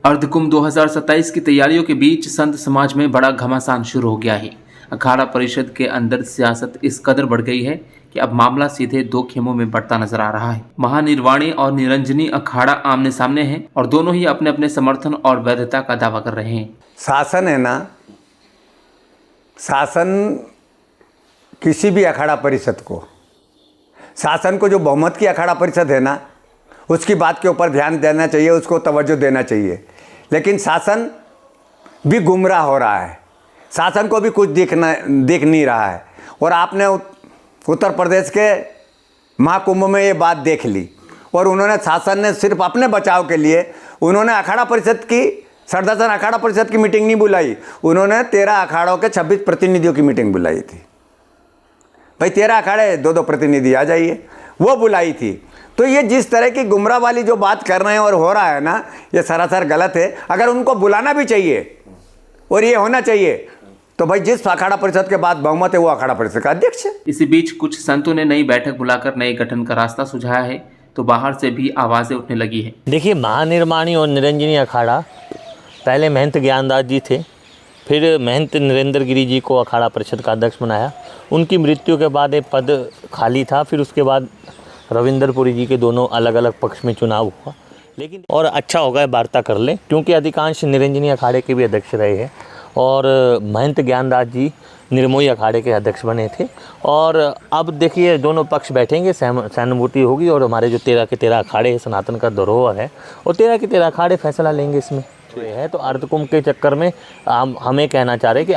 अर्धकुंभ 2027 की तैयारियों के बीच संत समाज में बड़ा घमासान शुरू हो गया है। अखाड़ा परिषद के अंदर सियासत इस कदर बढ़ गई है कि अब मामला सीधे दो खेमों में बढ़ता नजर आ रहा है। महानिर्वाणी और निरंजनी अखाड़ा आमने सामने हैं और दोनों ही अपने अपने समर्थन और वैधता का दावा कर रहे हैं। शासन है ना, शासन किसी भी अखाड़ा परिषद को, शासन को जो बहुमत की अखाड़ा परिषद है ना, उसकी बात के ऊपर ध्यान देना चाहिए, उसको तवज्जो देना चाहिए। लेकिन शासन भी गुमराह हो रहा है, शासन को भी कुछ दिख नहीं रहा है। और आपने उत्तर प्रदेश के महाकुंभ में ये बात देख ली और उन्होंने, शासन ने सिर्फ अपने बचाव के लिए उन्होंने अखाड़ा परिषद की, सरदासन अखाड़ा परिषद की मीटिंग नहीं बुलाई, उन्होंने 13 अखाड़ों के 26 प्रतिनिधियों की मीटिंग बुलाई थी। भाई 13 अखाड़े 2-2 प्रतिनिधि आ जाइए, वो बुलाई थी। तो ये जिस तरह की गुमराह वाली जो बात कर रहे हैं और हो रहा है ना, ये सरासर गलत है। अगर उनको बुलाना भी चाहिए और ये होना चाहिए तो भाई जिस अखाड़ा परिषद के बाद बहुमत है वो अखाड़ा परिषद का अध्यक्ष है। इसी बीच कुछ संतों ने नई बैठक बुलाकर नए गठन का रास्ता सुझाया है, तो बाहर से भी आवाजें उठने लगी है। देखिए, महानिर्वाणी और निरंजनी अखाड़ा, पहले महंत ज्ञानदास जी थे, फिर महंत नरेंद्र गिरी जी को अखाड़ा परिषद का अध्यक्ष बनाया। उनकी मृत्यु के बाद ये पद खाली था, फिर उसके बाद रविंद्रपुरी जी के दोनों अलग अलग पक्ष में चुनाव हुआ। लेकिन और अच्छा होगा वार्ता कर लें, क्योंकि अधिकांश निरंजनी अखाड़े के भी अध्यक्ष रहे हैं और महंत ज्ञानदास जी निर्मोही अखाड़े के अध्यक्ष बने थे। और अब देखिए दोनों पक्ष बैठेंगे, सहानुभूति होगी और हमारे जो 13 के 13 अखाड़े हैं, सनातन का धरोहर है, और 13 के 13 अखाड़े फैसला लेंगे इसमें है। तो अर्धकुंभ के चक्कर में हमें कहना चाह रहे हैं कि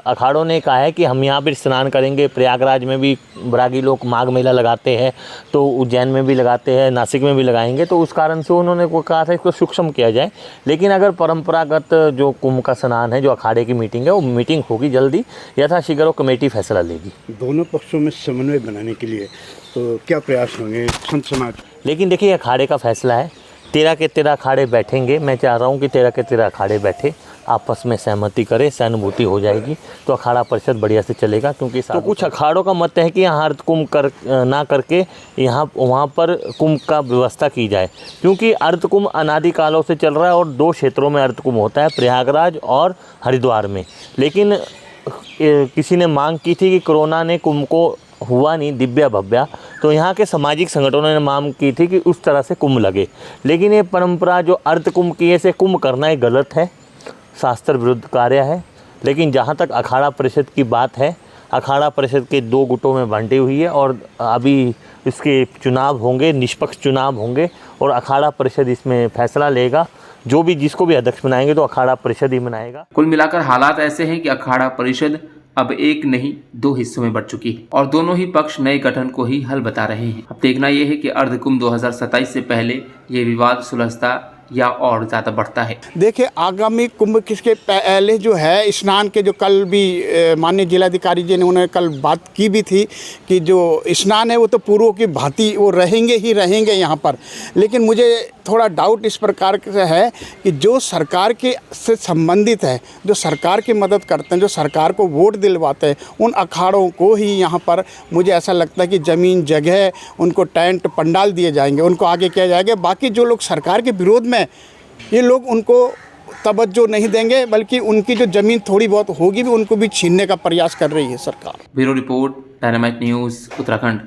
अखाड़ों ने कहा है कि हम यहाँ पर स्नान करेंगे। प्रयागराज में भी बैरागी लोग माघ मेला लगाते हैं, तो उज्जैन में भी लगाते हैं, नासिक में भी लगाएंगे। तो उस कारण से उन्होंने को कहा था इसको सूक्ष्म किया जाए। लेकिन अगर परंपरागत जो कुंभ का स्नान है, जो अखाड़े की मीटिंग है, वो मीटिंग होगी जल्दी, यथाशीघ्र कमेटी फैसला लेगी। दोनों पक्षों में समन्वय बनाने के लिए तो क्या प्रयास होंगे संत समाज? लेकिन देखिए, अखाड़े का फैसला है, 13 के 13 अखाड़े बैठेंगे। मैं चाह रहा हूँ कि 13 के 13 अखाड़े बैठे, आपस में सहमति करे, सहानुभूति हो जाएगी तो अखाड़ा परिषद बढ़िया से चलेगा। क्योंकि तो कुछ अखाड़ों का मत है कि यहाँ अर्धकुंभ ना करके यहाँ वहाँ पर कुंभ का व्यवस्था की जाए, क्योंकि अर्धकुंभ अनादिकालों से चल रहा है और 2 क्षेत्रों में अर्धकुंभ होता है, प्रयागराज और हरिद्वार में। लेकिन किसी ने मांग की थी कि कोरोना ने कुंभ को हुआ नहीं दिव्या भव्या, तो यहाँ के सामाजिक संगठनों ने मांग की थी कि उस तरह से कुंभ लगे। लेकिन ये परंपरा जो अर्धकुंभ की ऐसे कुंभ करना ये गलत है, शास्त्र विरुद्ध कार्य है। लेकिन जहाँ तक अखाड़ा परिषद की बात है, अखाड़ा परिषद के 2 गुटों में बांटी हुई है और अभी इसके चुनाव होंगे, निष्पक्ष चुनाव होंगे और अखाड़ा परिषद इसमें फैसला लेगा। जो भी जिसको भी अध्यक्ष बनाएंगे तो अखाड़ा परिषद ही बनाएगा। कुल मिलाकर हालात ऐसे हैं कि अखाड़ा परिषद अब एक नहीं 2 हिस्सों में बढ़ चुकी है और दोनों ही पक्ष नए गठन को ही हल बता रहे हैं। अब देखना यह है कि अर्धकुंभ 2027 से पहले ये विवाद सुलझता या और ज़्यादा बढ़ता है। देखिए, आगामी कुंभ किसके पहले जो है स्नान के, जो कल भी माननीय जिलाधिकारी जी ने उन्होंने कल बात की भी थी कि जो स्नान है वो तो पूर्वों की भांति वो रहेंगे ही रहेंगे यहाँ पर। लेकिन मुझे थोड़ा डाउट इस प्रकार से है कि जो सरकार के से संबंधित है, जो सरकार की मदद करते हैं, जो सरकार को वोट दिलवाते हैं, उन अखाड़ों को ही यहाँ पर मुझे ऐसा लगता है कि ज़मीन जगह उनको टेंट पंडाल दिए जाएंगे, उनको आगे किया जाएगा। बाकी जो लोग सरकार के विरोध में ये लोग उनको तवज्जो नहीं देंगे, बल्कि उनकी जो ज़मीन थोड़ी बहुत होगी भी उनको भी छीनने का प्रयास कर रही है सरकार। Bureau report, dynamite news, Uttarakhand.